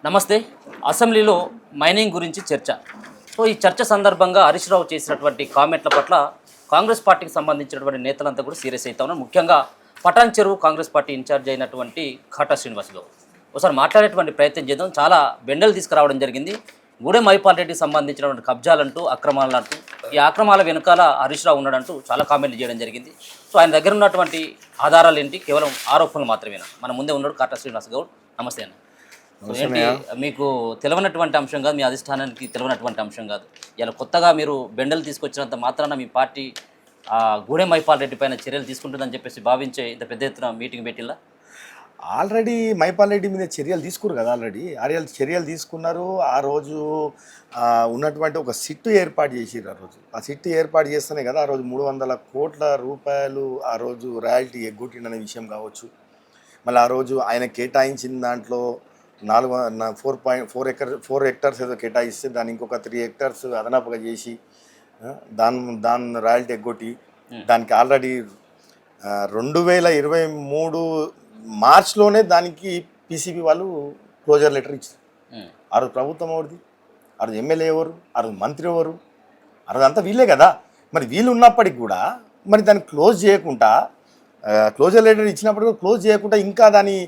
నమస్తే. అసెంబ్లీలో మైనింగ్ గురించి చర్చ. సో ఈ చర్చ సందర్భంగా హరీష్ రావు చేసినటువంటి కామెంట్ల పట్ల కాంగ్రెస్ పార్టీకి సంబంధించినటువంటి నేతలంతా కూడా సీరియస్ అవుతా ఉన్నారు. ముఖ్యంగా పటాన్ చెరువు కాంగ్రెస్ పార్టీ ఇన్ఛార్జ్ అయినటువంటి ఖాటా శ్రీనివాస్ గౌడ్ ఒకసారి మాట్లాడేటువంటి ప్రయత్నం చేద్దాం. చాలా బెండలు తీసుకురావడం జరిగింది. గూడెం మైపాల్ రెడ్డికి సంబంధించినటువంటి కబ్జాలంటూ అక్రమాలంటూ ఈ అక్రమాల వెనుకాల హరీష్ రావు ఉన్నాడంటూ చాలా కామెంట్లు చేయడం జరిగింది. సో ఆయన దగ్గర ఉన్నటువంటి ఆధారాలు ఏంటి? కేవలం ఆరోపణలు మాత్రమేనా? మన ముందే ఉన్నాడు ఖాటా శ్రీనివాస్ గౌడ్. నమస్తే అన్న. ఏంటి మీకు తెలియనటువంటి అంశం కాదు, మీ అధిష్టానానికి తెలియనటువంటి అంశం కాదు. ఇలా కొత్తగా మీరు బెండలు తీసుకొచ్చినంత మాత్రాన మీ పార్టీ గూడెం మైపాల్ రెడ్డి పైన చర్యలు తీసుకుంటుందని చెప్పేసి భావించే ఇంత పెద్ద ఎత్తున మీటింగ్ పెట్టిల్లా? ఆల్రెడీ మైపాల్ రెడ్డి మీద చర్యలు తీసుకున్నారు కదా. ఆల్రెడీ చర్యలు తీసుకున్నారు. ఆ రోజు ఉన్నటువంటి ఒక సిట్టు ఏర్పాటు చేసిర్రు. ఆ రోజు ఆ సిట్టు ఏర్పాటు చేస్తేనే కదా ఆ రోజు 300 కోట్ల రూపాయలు ఆ రోజు రాయల్టీ ఎగ్గొట్టిందనే విషయం కావచ్చు. మళ్ళీ ఆ రోజు ఆయన కేటాయించిన దాంట్లో 4 హెక్టార్స్ ఏదో కేటాయిస్తే దాన్ని ఇంకొక 3 హెక్టార్స్ అదనపుగా చేసి దాని రాయల్టీ ఎగ్గొట్టి దానికి ఆల్రెడీ 2023 మార్చ్లోనే దానికి పీసీబీ వాళ్ళు క్లోజర్ లెటర్ ఇచ్చారు. ఆ రోజు ప్రభుత్వం ఎవరిది? ఆ రోజు ఎమ్మెల్యే ఎవరు? ఆ రోజు మంత్రి ఎవరు? ఆ రోజు అంతా వీళ్ళే కదా. మరి వీళ్ళు ఉన్నప్పటికి కూడా మరి దాన్ని క్లోజ్ చేయకుండా, క్లోజర్ లెటర్ ఇచ్చినప్పుడు క్లోజ్ చేయకుండా ఇంకా దాన్ని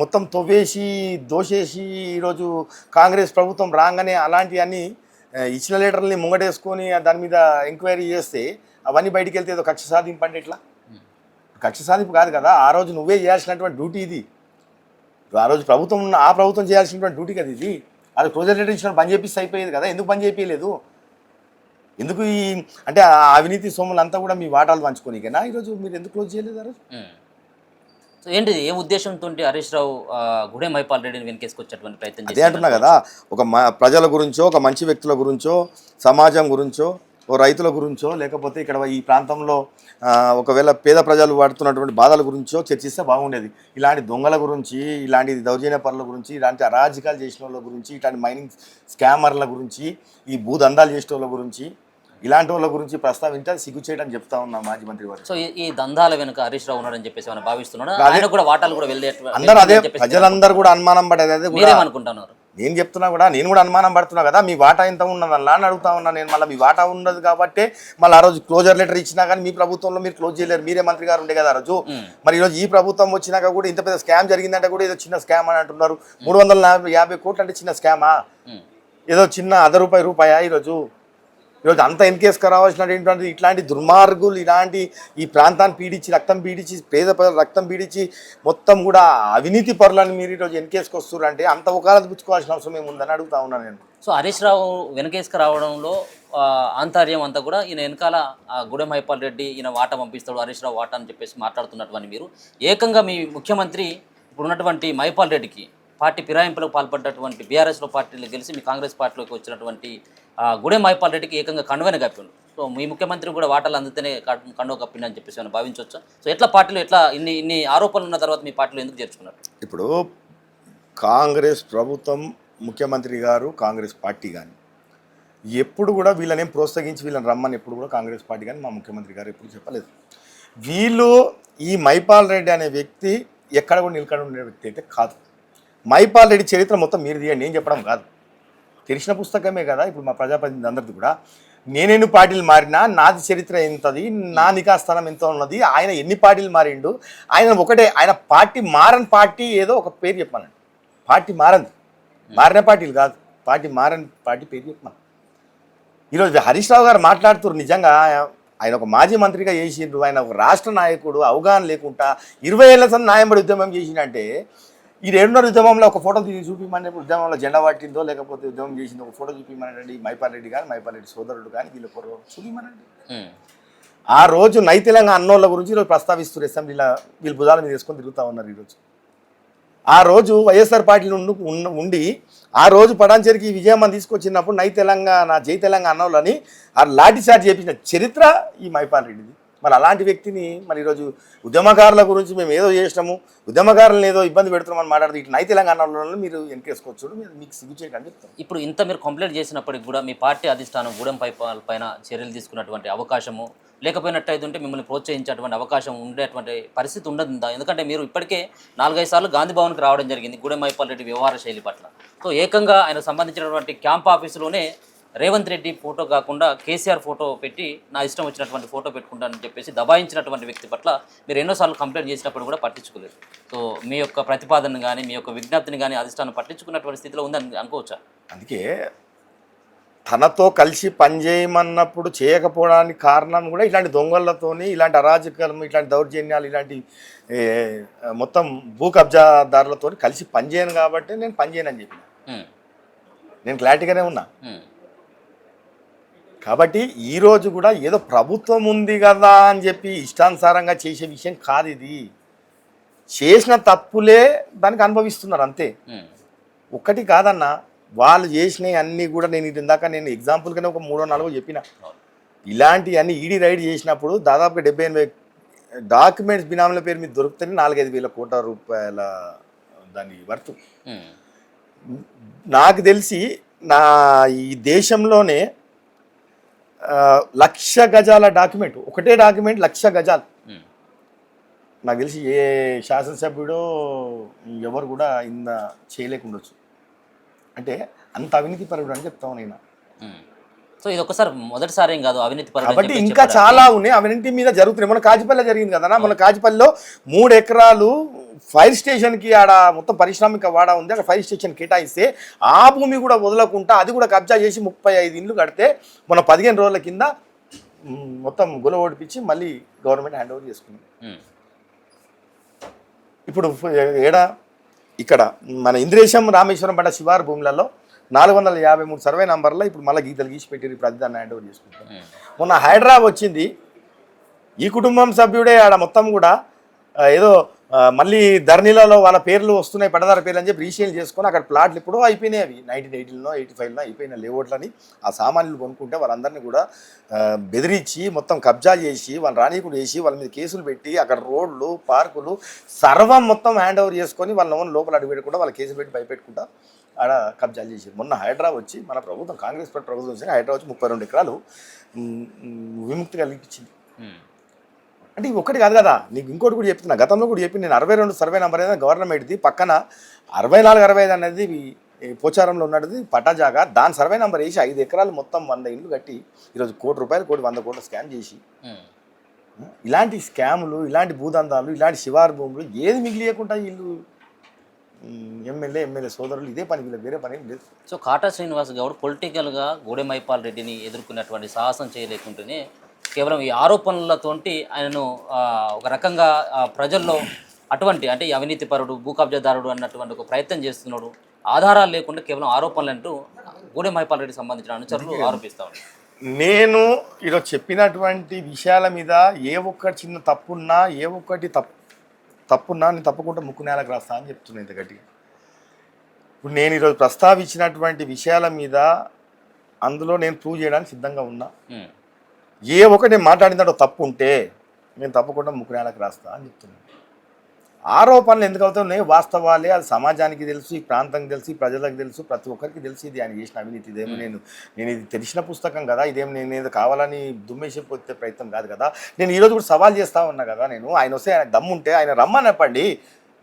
మొత్తం తవ్వేసి దోషేసి ఈరోజు కాంగ్రెస్ ప్రభుత్వం రాగానే అలాంటివన్నీ ఇచ్చిన లెటర్ని ముంగటేసుకొని దాని మీద ఎంక్వైరీ చేస్తే అవన్నీ బయటికి వెళ్తే ఏదో కక్ష సాధింపు అంటే ఎట్లా? కక్ష సాధింపు కాదు కదా. ఆ రోజు నువ్వే చేయాల్సినటువంటి డ్యూటీ ఇది. ఆ రోజు ప్రభుత్వం చేయాల్సినటువంటి డ్యూటీ కదా ఇది. అది క్లోజర్ లెటర్ ఇచ్చినప్పుడు బంద్ చేపిస్తే అయిపోయేది కదా. ఎందుకు బంద్ చేయించలేదు? ఎందుకు అంటే ఆ అవినీతి సొమ్ములు అంతా కూడా మీ వాటాలు పంచుకోనికేనా ఈరోజు మీరు ఎందుకు క్లోజ్ చేయలేదు ఆ రోజు? సో ఏంటి, ఏ ఉద్దేశంతో హరీష్ రావు గూడెం మైపాల్ రెడ్డిని వెనకేసుకొచ్చేటువంటి ప్రయత్నం అదే అంటున్నా కదా. ఒక ప్రజల గురించో, ఒక మంచి వ్యక్తుల గురించో, సమాజం గురించో, ఓ రైతుల గురించో, లేకపోతే ఇక్కడ ఈ ప్రాంతంలో ఒకవేళ పేద ప్రజలు పడుతున్నటువంటి బాధల గురించో చర్చిస్తే బాగుండేది. ఇలాంటి దొంగల గురించి, ఇలాంటి దౌర్జన్య పనుల గురించి, ఇలాంటి అరాజకాలు చేసిన వాళ్ళ గురించి, ఇలాంటి మైనింగ్ స్కామర్ల గురించి, ఈ భూదందాలు చేసిన వాళ్ళ గురించి, ఇలాంటి వాళ్ళ గురించి ప్రస్తావించే సిగ్గు చేయడం చెప్తా ఉన్నా మాజీ మంత్రి వారు. సో ఈ దందాల వెనుక హరీష్ రావు ఉన్నాడని చెప్పేసి మనం భావిస్తున్నాడు. ఆయన కూడా వాటాలు కూడా అందరూ అదే ప్రజలందరూ కూడా అనుమానం పడేది. అదే మీరేమనుకుంటున్నారు? నేను చెప్తున్నా కూడా, నేను కూడా అనుమానం పడుతున్నా కదా. మీ వాటా ఎంత ఉన్నదల్లా అని అడుగుతా ఉన్నా నేను. మళ్ళీ మీ వాటా ఉన్నది కాబట్టి మళ్ళీ ఆ రోజు క్లోజర్ లెటర్ ఇచ్చినా కానీ మీ ప్రభుత్వంలో మీరు క్లోజ్ చేయలేరు. మీరే మంత్రి గారు ఉండే కదా ఆ రోజు. మరి ఈరోజు ఈ ప్రభుత్వం వచ్చినాక కూడా ఇంత పెద్ద స్కామ్ జరిగిందంటే కూడా ఏదో చిన్న స్కామ్ అని అంటున్నారు. 350 కోట్లు అంటే చిన్న స్కామా? ఏదో చిన్న రూపాయా? ఈరోజు అంత ఎన్కేసుకు రావాల్సినటువంటి ఇట్లాంటి దుర్మార్గులు, ఇలాంటి ఈ ప్రాంతాన్ని పీడించి, రక్తం పీడించి, పేద ప్రజలు రక్తం పీడించి మొత్తం కూడా అవినీతి పరులని మీరు ఈరోజు ఎన్కేసుకు వస్తున్నారు అంటే అంత ఒకళ్ళది పుచ్చుకోవాల్సిన అవసరం ఏముందని అడుగుతా ఉన్నాను నేను. సో హరీష్ రావు వెనకేసుకు రావడంలో ఆంతర్యం అంతా కూడా ఈయన వెనకాల గూడెం మైపాల్ రెడ్డి ఈయన వాటా పంపిస్తాడు, హరీష్ రావు వాటా అని చెప్పేసి మాట్లాడుతున్నటువంటి మీరు ఏకంగా మీ ముఖ్యమంత్రి ఇప్పుడు ఉన్నటువంటి మైపాల్ రెడ్డికి పార్టీ ఫిరాయింపులకు పాల్పడ్డటువంటి బీఆర్ఎస్లో పార్టీలో గెలిచి మీ కాంగ్రెస్ పార్టీలోకి వచ్చినటువంటి గూడెం మైపాల్ రెడ్డికి ఏకంగా కండువని కప్పిండు. సో మీ ముఖ్యమంత్రి కూడా వాటాలు అందితేనే కండువ కప్పిండు అని చెప్పేసి మనం భావించవచ్చా? సో ఎట్లా పార్టీలో ఇన్ని ఆరోపణలు ఉన్న తర్వాత మీ పార్టీలో ఎందుకు చేర్చుకున్నారు? ఇప్పుడు కాంగ్రెస్ ప్రభుత్వం, ముఖ్యమంత్రి గారు, కాంగ్రెస్ పార్టీ కానీ ఎప్పుడు కూడా వీళ్ళని ప్రోత్సహించి వీళ్ళని రమ్మని ఎప్పుడు కూడా కాంగ్రెస్ పార్టీ కానీ మా ముఖ్యమంత్రి గారు ఎప్పుడు చెప్పలేదు. వీళ్ళు ఈ మైపాల్ రెడ్డి అనే వ్యక్తి ఎక్కడ కూడా నిలకడ ఉండే వ్యక్తి అయితే కాదు. మైపాల్ రెడ్డి చరిత్ర మొత్తం మీరు తీయండి, నేను చెప్పడం కాదు. తెలిసిన పుస్తకమే కదా. ఇప్పుడు మా ప్రజాప్రతినిధి అందరిది కూడా నేనెన్ని పార్టీలు మారినా నాది చరిత్ర ఎంతది, నా నికాస్థానం ఎంత ఉన్నది, ఆయన ఎన్ని పార్టీలు మారిండు, ఆయన ఒకటే, ఆయన పార్టీ మారని పార్టీ ఏదో ఒక పేరు చెప్పానండి. పార్టీ మారిన పార్టీలు కాదు, మారని పార్టీ పేరు చెప్పాను. ఈరోజు హరీష్ రావు గారు మాట్లాడుతున్నారు. నిజంగా ఆయన ఒక మాజీ మంత్రిగా చేసిండ్రు, ఆయన ఒక రాష్ట్ర నాయకుడు, అవగాహన లేకుండా 20 ఏళ్ల సంది న్యాయంబడి ఉద్యమం చేసిందంటే ఈ 7 ఉద్యమంలో ఒక ఫోటో చూపించమని, ఉద్యమంలో జెండా పట్టిందో లేకపోతే ఉద్యమం చేసిందో ఒక ఫోటో చూపించమనండి. మైపాల్ రెడ్డి కానీ, మైపాల్ రెడ్డి సోదరుడు కానీ వీళ్ళ ఫోటో చూపించమనండి. ఆ రోజు నైతిలంగా అన్నోళ్ళ గురించి ఈరోజు ప్రస్తావిస్తారు. అసెంబ్లీలో వీళ్ళు భుజాల మీద వేసుకొని తిరుగుతూ ఉన్నారు. ఈరోజు ఆ రోజు వైఎస్ఆర్ పార్టీలో ఉండి ఆ రోజు పటాన్చెరుకి విజయమ్మని తీసుకొచ్చినప్పుడు జై తెలంగాణ అన్నోళ్ళని ఆ లాఠీ చార్జ్ చేపించిన చరిత్ర ఈ మైపాల్ రెడ్డిది. మరి అలాంటి వ్యక్తిని మరి ఈరోజు ఉద్యమకారుల గురించి మేము ఏదో చేసినాము, ఉద్యమకారులను ఏదో ఇబ్బంది పెడుతున్నామని మాట్లాడుతూ ఇట్లా నై తెలంగాణలో మీరు వెనకేసుకోవచ్చు, మీరు మీకు సిగ్గు చేయకండి చెప్తాం. ఇప్పుడు ఇంత మీరు కంప్లైంట్ చేసినప్పటికి కూడా మీ పార్టీ అధిష్టానం గూడెం పైన చర్యలు తీసుకున్నటువంటి అవకాశము లేకపోయినట్టయితే ఉంటే మిమ్మల్ని ప్రోత్సహించేటువంటి అవకాశం ఉండేటువంటి పరిస్థితి ఉండదు. ఎందుకంటే మీరు ఇప్పటికే 4-5 సార్లు గాంధీ భవన్కి రావడం జరిగింది గూడెం మైపాల్ రెడ్డి వ్యవహార శైలి పట్ల. సో ఏకంగా ఆయన సంబంధించినటువంటి క్యాంప్ ఆఫీసులోనే రేవంత్ రెడ్డి ఫోటో కాకుండా కేసీఆర్ ఫోటో పెట్టి నా ఇష్టం వచ్చినటువంటి ఫోటో పెట్టుకుంటానని చెప్పేసి దబాయించినటువంటి వ్యక్తి పట్ల మీరు ఎన్నోసార్లు కంప్లైంట్ చేసినప్పుడు కూడా పట్టించుకోలేదు. సో మీ యొక్క ప్రతిపాదనను కానీ మీ యొక్క విజ్ఞప్తిని కానీ అధిష్టానం పట్టించుకున్నటువంటి స్థితిలో ఉందని అనుకోవచ్చా? అందుకే తనతో కలిసి పనిచేయమన్నప్పుడు చేయకపోవడానికి కారణం కూడా ఇలాంటి దొంగలతోని, ఇలాంటి అరాజకాలు, ఇట్లాంటి దౌర్జన్యాలు, ఇలాంటి మొత్తం భూ కబ్జాదారులతో కలిసి పనిచేయను కాబట్టి నేను పనిచేయనని చెప్పిన. నేను క్లారిటీగానే ఉన్నా. కాబట్టి ఈరోజు కూడా ఏదో ప్రభుత్వం ఉంది కదా అని చెప్పి ఇష్టానుసారంగా చేసే విషయం కాదు ఇది. చేసిన తప్పులే దానికి అనుభవిస్తున్నారు అంతే. ఒక్కటి కాదన్న, వాళ్ళు చేసినవి అన్నీ కూడా నేను ఇందాక నేను ఎగ్జాంపుల్గానే ఒక 3-4 చెప్పిన. ఇలాంటివన్నీ ఈడీ రైడ్ చేసినప్పుడు దాదాపుగా 78 డాక్యుమెంట్స్ బినామీల పేరు మీద దొరుకుతుంది. 4-5 వేల కోట్ల రూపాయల దాని వర్త్. నాకు తెలిసి నా ఈ దేశంలోనే 1,00,000 గజాల డాక్యుమెంట్, ఒకటే డాక్యుమెంట్ 1,00,000 గజాలు. నాకు తెలిసి ఏ శాసనసభ్యుడో ఎవరు కూడా ఇంత చేయలేకుండొచ్చు. అంటే అంత అవినీతి పరుడు అని చెప్తాను నేను. సో ఇది ఒకసారి మొదటిసారి ఏం కాదు అవినీతి పరుడు. కాబట్టి ఇంకా చాలా ఉన్నాయి అవినీతి మీద జరుగుతున్నాయి. మన కాజిపల్లిలో జరిగింది కదా, మన కాజిపల్లిలో 3 ఎకరాలు ఫైర్ స్టేషన్కి ఆడ మొత్తం పారిశ్రామిక వాడా ఉంది, అక్కడ ఫైర్ స్టేషన్ కేటాయిస్తే ఆ భూమి కూడా వదలకుండా అది కూడా కబ్జా చేసి 35 ఇండ్లు కడితే మన 15 రోజుల కింద మొత్తం గుల ఓడిపించి మళ్ళీ గవర్నమెంట్ హ్యాండ్ ఓవర్ చేసుకుంది. ఇప్పుడు ఇక్కడ మన ఇంద్రేశం రామేశ్వరం పడ్డ శివారు భూములలో 453 సర్వే నంబర్లో ఇప్పుడు మళ్ళీ గీతలు గీసి పెట్టి ఇప్పుడు అది దాన్ని హ్యాండ్ ఓవర్ చేసుకుంటాం. మొన్న హైదరాబాద్ వచ్చింది, ఈ కుటుంబం సభ్యుడే ఆడ మొత్తం కూడా ఏదో మళ్ళీ ధరణిలలో వాళ్ళ పేర్లు వస్తున్నాయి, పట్టదార పేర్లు అని చెప్పి రీసేల్ చేసుకొని అక్కడ ప్లాట్లు ఇప్పుడు అయిపోయినాయి. అవి 1980లో 85లో అయిపోయిన లేఅవుట్లని ఆ సామాన్యులు కొనుక్కుంటే వాళ్ళందరినీ కూడా బెదిరించి మొత్తం కబ్జా చేసి వాళ్ళ రాణీకుడు చేసి వాళ్ళ మీద కేసులు పెట్టి అక్కడ రోడ్లు, పార్కులు సర్వం మొత్తం హ్యాండ్ ఓవర్ చేసుకొని వాళ్ళ లోపల అడుగు పెట్టకుండా వాళ్ళ కేసులు పెట్టి భయపెట్టుకుంటా ఆడ కబ్జాలు చేసి మొన్న హైదరాబాద్ వచ్చి మన ప్రభుత్వం కాంగ్రెస్ పార్టీ ప్రభుత్వం వచ్చి హైదరాబాద్ వచ్చి 32 ఎకరాలు విముక్తి కలిగించింది. అంటే ఇది ఒక్కటి కాదు కదా, నీకు ఇంకోటి కూడా చెప్తున్నా, గతంలో కూడా చెప్పి నేను 62 సర్వే నెంబర్ ఏదైనా గవర్నమెంట్ది, పక్కన 64-65 అనేది పోచారంలో ఉన్నది పటాజాగా, దాని సర్వే నెంబర్ వేసి 5 ఎకరాలు మొత్తం 100 ఇండ్లు కట్టి ఈరోజు ₹1,00,00,000 100 కోట్లు స్కామ్ చేసి ఇలాంటి స్కాములు, ఇలాంటి భూదందాలు, ఇలాంటి శివారు భూములు ఏది మిగిలియకుండా వీళ్ళు ఎమ్మెల్యే సోదరులు ఇదే పని, వీళ్ళకి వేరే పని లేదు. సో కాటా శ్రీనివాస్ గౌడ్ పొలిటికల్గా గూడెం మైపాల్ రెడ్డిని ఎదుర్కొన్నటువంటి సాహసం చేయలేకుంటేనే కేవలం ఈ ఆరోపణలతోటి ఆయనను ఒక రకంగా ప్రజల్లో అటువంటి అంటే అవినీతి పరుడు, భూ కబ్జాదారుడు అన్నటువంటి ఒక ప్రయత్నం చేస్తున్నాడు. ఆధారాలు లేకుండా కేవలం ఆరోపణలు అంటూ గూడెం మైపాల్ రెడ్డికి సంబంధించిన అనుచరులు ఆరోపిస్తూ ఉన్నారు. నేను ఈరోజు చెప్పినటువంటి విషయాల మీద ఏ ఒక్కటి చిన్న తప్పున్నా, ఏ ఒక్కటి తప్పున్నా నేను తప్పకుండా ముక్కు నేలకు రాస్తా అని చెప్తున్నాను ఇంత గట్టిగా. ఇప్పుడు నేను ఈరోజు ప్రస్తావించినటువంటి విషయాల మీద అందులో నేను ప్రూవ్ చేయడానికి సిద్ధంగా ఉన్నా. ఏ ఒకటి నేను మాట్లాడినట్టు తప్పు ఉంటే నేను తప్పకుండా ముక్కు నేలకు రాస్తా అని చెప్తున్నాను. ఆరోపణలు ఎందుకు అవుతున్నాయి, వాస్తవాలే, అది సమాజానికి తెలుసు, ఈ ప్రాంతానికి తెలుసు, ఈ ప్రజలకు తెలుసు, ప్రతి ఒక్కరికి తెలుసు ఇది ఆయన చేసిన అవినీతి. ఇదేమో నేను ఇది తెలిసిన పుస్తకం కదా, ఇదేమో నేను ఏదో కావాలని దుమ్మేసిపోతే ప్రయత్నం కాదు కదా. నేను ఈరోజు కూడా సవాల్ చేస్తా ఉన్నా కదా, నేను ఆయన వస్తే ఆయన దమ్ముంటే ఆయన రమ్మని చెప్పండి,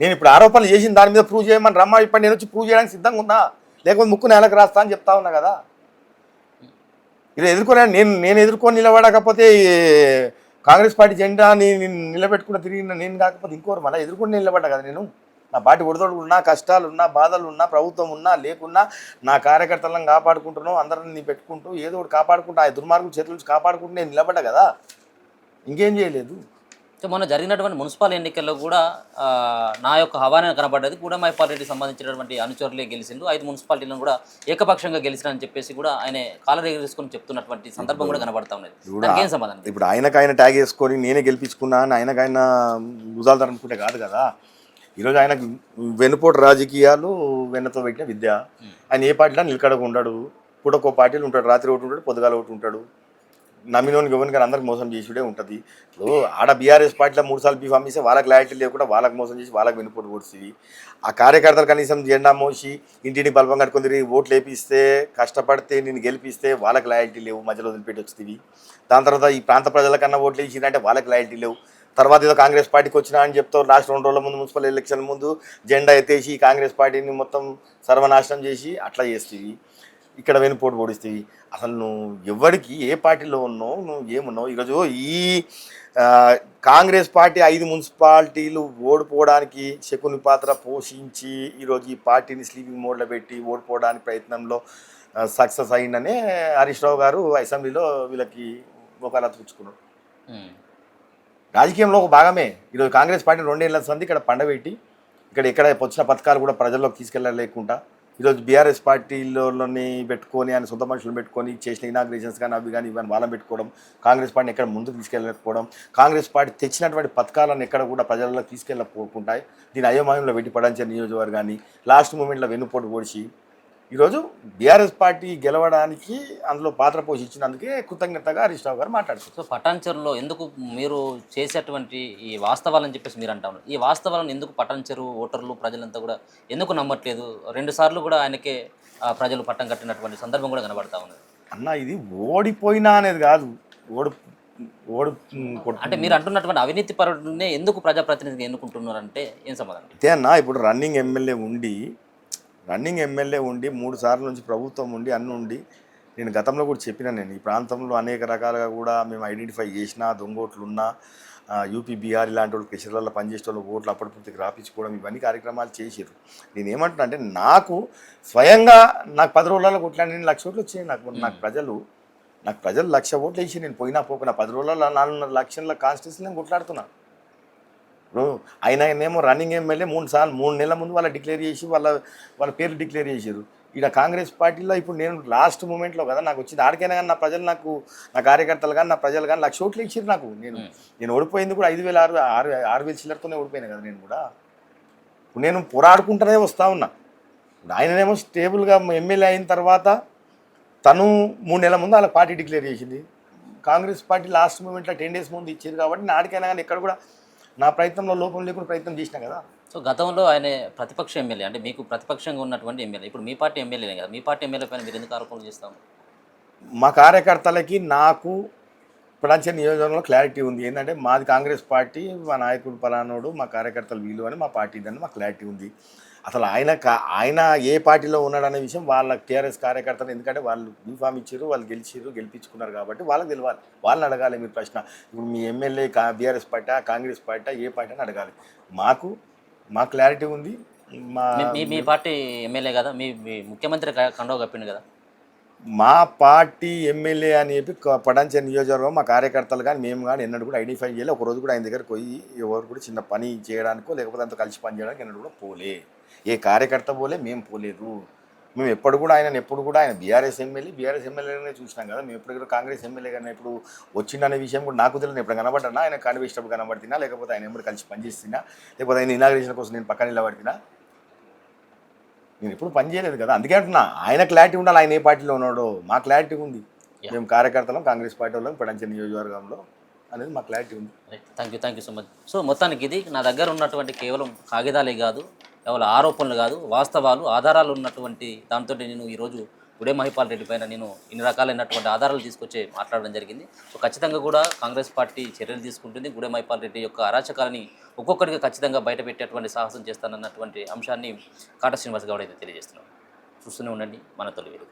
నేను ఇప్పుడు ఆరోపణలు చేసిన దాని మీద ప్రూవ్ చేయమని రమ్మని చెప్పండి, నేను వచ్చి ప్రూవ్ చేయడానికి సిద్ధంగా ఉన్నా, లేకపోతే ముక్కు నేలకు రాస్తా అని చెప్తా ఉన్నా కదా. ఇలా ఎదుర్కొనే నేను ఎదుర్కొని నిలబడకపోతే కాంగ్రెస్ పార్టీ జెండా నిలబెట్టుకున్న తిరిగిన నేను కాకపోతే ఇంకోరు మళ్ళీ ఎదుర్కొని నిలబడ్డా కదా. నేను నా పార్టీ ఒడిదోడు ఉన్నా, కష్టాలున్నా, బాధలున్నా, ప్రభుత్వం ఉన్నా లేకున్నా నా కార్యకర్తలను కాపాడుకుంటున్నావు, అందరిని పెట్టుకుంటూ ఏదో ఒకటి కాపాడుకుంటూ ఆ దుర్మార్గుల చేతుల నుంచి కాపాడుకుంటూ నేను నిలబడ్డా కదా, ఇంకేం చేయలేదు. సో మొన్న జరిగినటువంటి మున్సిపల్ ఎన్నికల్లో కూడా నా యొక్క హవానే కనబడ్డది. గూడెం మైపాల్ రెడ్డికి సంబంధించినటువంటి అనుచరులే గెలిచిండు, 5 మున్సిపాలిటీలను కూడా ఏకపక్షంగా గెలిచినని చెప్పేసి కూడా ఆయన కాలర్ ఎగరేసుకొని చెప్తున్నటువంటి సందర్భం కూడా కనబడతా ఉన్నది. దానికి ఏం సమాధానం? ఇప్పుడు ఆయనకైనా ట్యాగ్ వేసుకొని నేనే గెలిపించుకున్నా అని ఆయనకైనా భుజాలు అనుకుంటే కాదు కదా. ఈరోజు ఆయనకు వెనుపోటు రాజకీయాలు వెన్నతో పెట్టిన విద్య. ఆయన ఏ పార్టీలో నిలకడగా ఉంటాడు, పూటకో పార్టీలు ఉంటాడు, రాత్రి ఒకటి ఉంటాడు, పొద్దుగాల ఒకటి ఉంటాడు. నమ్మినోనికి ఎవరికి అందరికి మోసం చేసుడే ఉంటుంది. ఇప్పుడు ఆడ బీఆర్ఎస్ పార్టీలో 3 సార్లు బీఫామ్ ఇస్తే వాళ్ళకి క్లారిటీ లేకుండా వాళ్ళకి మోసం చేసి వాళ్ళకి వెనుపోటు పొడుస్తుంది. ఆ కార్యకర్తలు కనీసం జెండా మోసి ఇంటిని బల్బం కట్టుకొని తిరిగి ఓట్లు వేపిస్తే కష్టపడితే నేను గెలిపిస్తే వాళ్ళకి క్లారిటీ లేవు, మధ్యలో వదిలిపెట్టి వస్తుంది. దాని తర్వాత ఈ ప్రాంత ప్రజలకన్నా ఓట్లు వేసిందంటే వాళ్ళకి క్లారిటీ లేవు. తర్వాత ఏదో కాంగ్రెస్ పార్టీకి వచ్చినా అని చెప్తారు. లాస్ట్ 2 రోజుల ముందు మున్సిపల్ ఎలక్షన్ ముందు జెండా ఎత్తేసి కాంగ్రెస్ పార్టీని మొత్తం సర్వనాశనం చేసి అట్లా చేస్తుంది. ఇక్కడ వెనుపోటు పొడిస్తాయి. అసలు నువ్వు ఎవరికి ఏ పార్టీలో ఉన్నావు, నువ్వు ఏమున్నావు? ఈరోజు ఈ కాంగ్రెస్ పార్టీ 5 మున్సిపాలిటీలు ఓడిపోవడానికి శకుని పాత్ర పోషించి ఈరోజు ఈ పార్టీని స్లీపింగ్ మోడ్లో పెట్టి ఓడిపోవడానికి ప్రయత్నంలో సక్సెస్ అయిందనే హరీష్ రావు గారు అసెంబ్లీలో వీళ్ళకి ఒకలా పుచ్చుకున్నాడు. రాజకీయంలో ఒక భాగమే. ఈరోజు కాంగ్రెస్ పార్టీ 2 ఏళ్ల సంది ఇక్కడ పండబెట్టి ఇక్కడ వచ్చిన పథకాలు కూడా ప్రజల్లోకి తీసుకెళ్ళలేకుండా ఈరోజు బీఆర్ఎస్ పార్టీలోని పెట్టుకొని ఆయన సొంత మనుషులు పెట్టుకొని చేసిన ఇనాగ్రేషన్స్ కానీ అవి కానీ ఇవన్నీ వాళ్ళని పెట్టుకోవడం, కాంగ్రెస్ పార్టీని ఎక్కడ ముందుకు తీసుకెళ్ళకపోవడం, కాంగ్రెస్ పార్టీ తెచ్చినటువంటి పథకాలను ఎక్కడ కూడా ప్రజల్లో తీసుకెళ్ళకపోకుంటాయి. దీని అయోమయంలో పెట్టి పడంచే నియోజకవర్గాన్ని లాస్ట్ మూమెంట్లో వెన్నుపోటు పొడిచి ఈరోజు బీఆర్ఎస్ పార్టీ గెలవడానికి అందులో పాత్ర పోషించినందుకే కృతజ్ఞతగా హరీష్ రావు గారు మాట్లాడుతారు. సో పటాన్చెరులో ఎందుకు మీరు చేసేటువంటి ఈ వాస్తవాలని చెప్పేసి మీరు అంటా ఉన్నారు. ఈ వాస్తవాలను ఎందుకు పటాన్చెరు ఓటర్లు ప్రజలంతా కూడా ఎందుకు నమ్మట్లేదు? 2 సార్లు కూడా ఆయనకే ప్రజలు పట్టం కట్టినటువంటి సందర్భం కూడా కనబడతా ఉన్నది. అన్న ఇది ఓడిపోయినా అనేది కాదు, అంటే మీరు అంటున్నటువంటి అవినీతి పరుడినే ఎందుకు ప్రజాప్రతినిధిగా ఎన్నుకుంటున్నారంటే ఏం సమాధానం? అంతే అన్న. ఇప్పుడు రన్నింగ్ ఎమ్మెల్యే ఉండి 3 సార్ల నుంచి ప్రభుత్వం ఉండి అన్నీ ఉండి నేను గతంలో కూడా చెప్పిన, నేను ఈ ప్రాంతంలో అనేక రకాలుగా కూడా మేము ఐడెంటిఫై చేసిన దొంగోట్లు ఉన్నా యూపీ బీహార్ ఇలాంటి వాళ్ళు ప్రెషర్లలో పనిచేసే వాళ్ళు ఓట్లు అప్పటిపూర్తికి రాపించుకోవడం ఇవన్నీ కార్యక్రమాలు చేసారు. నేను ఏమంటున్నా అంటే నాకు స్వయంగా నాకు 10 రోజులలో కొట్లాడి నేను 1,00,000 ఓట్లు వచ్చాయి. నాకు ప్రజలు 1,00,000 ఓట్లు వేసి నేను పోయినా పోకున్నా 10 రోజులలో 4.5 లక్షల కాన్స్టిట్యూన్సీ నేను కొట్లాడుతున్నా. ఇప్పుడు ఆయనేమో రన్నింగ్ ఎమ్మెల్యే 3 నెలల ముందు వాళ్ళ డిక్లేర్ చేసి వాళ్ళ పేర్లు డిక్లేర్ చేశారు. ఇక్కడ కాంగ్రెస్ పార్టీలో ఇప్పుడు నేను లాస్ట్ మూమెంట్లో కదా నాకు వచ్చింది. ఆడికైనా కానీ నా ప్రజలు నా కార్యకర్తలు కానీ నా ప్రజలు కానీ 1,00,000 ఓట్లు ఇచ్చారు నాకు. నేను ఓడిపోయింది కూడా 5,000 చిల్లరతోనే ఓడిపోయినా కదా. నేను కూడా ఇప్పుడు నేను పోరాడుకుంటూనే వస్తూ ఉన్నా. ఆయననేమో స్టేబుల్గా ఎమ్మెల్యే అయిన తర్వాత తను 3 నెలల ముందు వాళ్ళ పార్టీ డిక్లేర్ చేసింది. కాంగ్రెస్ పార్టీ లాస్ట్ మూమెంట్లో 10 డేస్ ముందు ఇచ్చారు కాబట్టి నాడికైనా కానీ ఎక్కడ కూడా నా ప్రయత్నంలో లోపం లేకుండా ప్రయత్నం చేసినా కదా. సో గతంలో ఆయన ప్రతిపక్ష ఎమ్మెల్యే, అంటే మీకు ప్రతిపక్షంగా ఉన్నటువంటి ఎమ్మెల్యే, ఇప్పుడు మీ పార్టీ ఎమ్మెల్యేనే కదా. మీ పార్టీ ఎమ్మెల్యే పైన మీరు ఎందుకు ఆరోపణలు చేస్తాము? మా కార్యకర్తలకి నాకు పటాన్చెరు నియోజకవర్గంలో క్లారిటీ ఉంది. ఏంటంటే మాది కాంగ్రెస్ పార్టీ, మా నాయకుడు పలానోడు, మా కార్యకర్తలు వీళ్ళు అని మా పార్టీ దాన్ని మాకు క్లారిటీ ఉంది. అసలు ఆయన ఏ పార్టీలో ఉన్నాడనే విషయం వాళ్ళ టీఆర్ఎస్ కార్యకర్తలు, ఎందుకంటే వాళ్ళు బీఫామ్ ఇచ్చారు, వాళ్ళు గెలిపించుకున్నారు కాబట్టి వాళ్ళకి తెలియాలి. వాళ్ళని అడగాలి మీరు ప్రశ్న. ఇప్పుడు మీ MLA BRS party Congress party ఏ పార్టీ అని అడగాలి. మా క్లారిటీ ఉంది. మీ పార్టీ ఎమ్మెల్యే కదా, మీ ముఖ్యమంత్రి కండవ కప్పిండు కదా. మా పార్టీ ఎమ్మెల్యే అని చెప్పి పటాన్చెరు నియోజకవర్గం మా కార్యకర్తలు కానీ మేము కానీ ఎన్నడూ కూడా ఐడెంటిఫై చేయలేదు. ఒకరోజు కూడా ఆయన దగ్గరకు పోయి ఎవరు కూడా చిన్న పని చేయడానికో లేకపోతే అంత కలిసి పని చేయడానికి ఎన్నడూ కూడా పోలే. ఏ కార్యకర్త పోలే, మేము పోలేదు. మేము ఎప్పుడు కూడా ఆయన బీఆర్ఎస్ ఎమ్మెల్యేనే చూసినాం కదా. మేము ఎప్పుడు కూడా కాంగ్రెస్ ఎమ్మెల్యే కానీ ఇప్పుడు వచ్చిందనే విషయం కూడా నాకు తెలియదు. ఎప్పుడు కనబడ్డా ఆయన కనిపించినప్పుడు కనబడుతున్నా, లేకపోతే ఆయన ఎప్పుడు కలిసి పనిచేస్తున్నా, లేకపోతే ఆయన ఇనాగ్రేషన్ కోసం నేను పక్కన నిలబడినా, నేను ఎప్పుడు పని చేయలేదు కదా. అందుకే అంటున్నా ఆయన క్లారిటీ ఉండాలి. ఆయన ఏ పార్టీలో ఉన్నాడో మా క్లారిటీ ఉంది. మేము కార్యకర్తలం కాంగ్రెస్ పార్టీ వాళ్ళం పటాన్చెరు నియోజకవర్గంలో అనేది మా క్లారిటీ ఉంది. Thank you so much. So మొత్తానికి ఇది నా దగ్గర ఉన్నటువంటి కేవలం కాగితాలే కాదు, కేవలం ఆరోపణలు కాదు, వాస్తవాలు ఆధారాలు ఉన్నటువంటి దాంతో నేను ఈరోజు గుడే మహిపాల్ రెడ్డి పైన నేను ఇన్ని రకాలైనటువంటి ఆధారాలు తీసుకొచ్చి మాట్లాడడం జరిగింది. సో ఖచ్చితంగా కూడా కాంగ్రెస్ పార్టీ చర్యలు తీసుకుంటుంది. గుడే మహిపాల్ రెడ్డి యొక్క అరాచకాలని ఒక్కొక్కటిగా ఖచ్చితంగా బయట పెట్టేటువంటి సాహసం చేస్తానన్నటువంటి అంశాన్ని కాటా శ్రీనివాస్ గౌడ్ అయితే తెలియజేస్తున్నాను. చూస్తూనే ఉండండి మన తొలి వెలుగు.